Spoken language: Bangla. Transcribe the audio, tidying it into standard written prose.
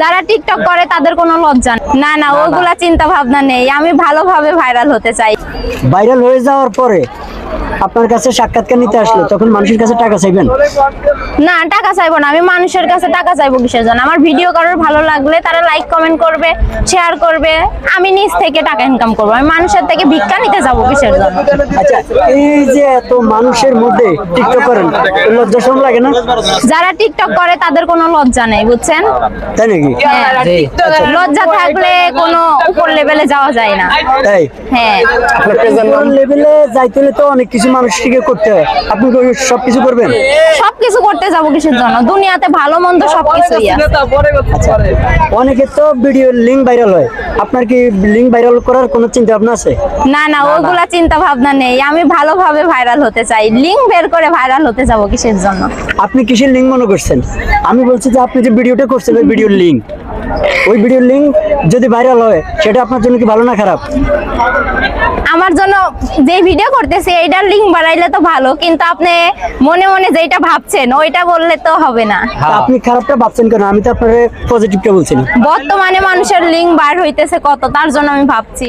যারা টিকটক করে তাদের কোনো লজ্জা নেই। না না, ওগুলা চিন্তা ভাবনা নেই। আমি ভালোভাবে ভাইরাল হতে চাই। ভাইরাল হয়ে যাওয়ার পরে আপনার কাছে সাক্ষাৎকার নিতে আসলো, তখন মানুষের কাছে টাকা চাইবেন? না, টাকা চাইবো না। আমি মানুষের কাছে টাকা চাইবো কিসের জন্য? আমার ভিডিও কারোর ভালো লাগলে তারা লাইক কমেন্ট করবে, শেয়ার করবে, আমি নিজ থেকে টাকা ইনকাম করবো। আমি মানুষের থেকে ভিক্ষা নিতে যাবো কিসের জন্য? আচ্ছা, এই যে এত মানুষের মধ্যে টিকটক করেন, লজ্জা শরম লাগে না? যারা টিকটক করে তাদের কোনো লজ্জা নেই, বুঝছেন? তাই নাকি? লজ্জা থাকলে কোনো উপর লেভেলে যাওয়া যায় না। তাই? হ্যাঁ, লেভেলে যাইতে হলে তো অনেক কিছু মানুষকে করতে হয়। আপনি কি সবকিছু করবেন? সবকিছু করতে যাবো কিসের জন্য? দুনিয়াতে ভালো মন্দ সবকিছুই আছে। আচ্ছা, অনেকে তো ভিডিও লিঙ্ক ভাইরাল হয়, আপনার কি লিঙ্ক ভাইরাল করার কোনো চিন্তা ভাবনা আছে? না না, ওগুলা চিন্তা ভাবনা নেই। আমি ভালোভাবে ভাইরাল হতে চাই। লিঙ্ক বের করে ভাইরাল হতে যাবো কিসের জন্য? আপনি কিসের লিঙ্ক মনে করছেন? আমি বলছি যে আপনি যে ভিডিওটা করছেন ওই ভিডিওর লিঙ্ক, ওই ভিডিওর লিঙ্ক যদি ভাইরাল হয় সেটা আপনার জন্য কি ভালো না খারাপ? আমার জন্য যে ভিডিও করতেছি এইটার লিঙ্ক বাড়াইলে তো ভালো, কিন্তু আপনি মনে মনে যেটা ভাবছেন ওইটা বললে তো হবে না। তা আপনি খারাপটা ভাবছেন কেন? আমি তো আপনার পজিটিভটা বলছি। বর্তমানে মানুষের লিঙ্ক বার হইতেছে কত, তার জন্য আমি ভাবছি।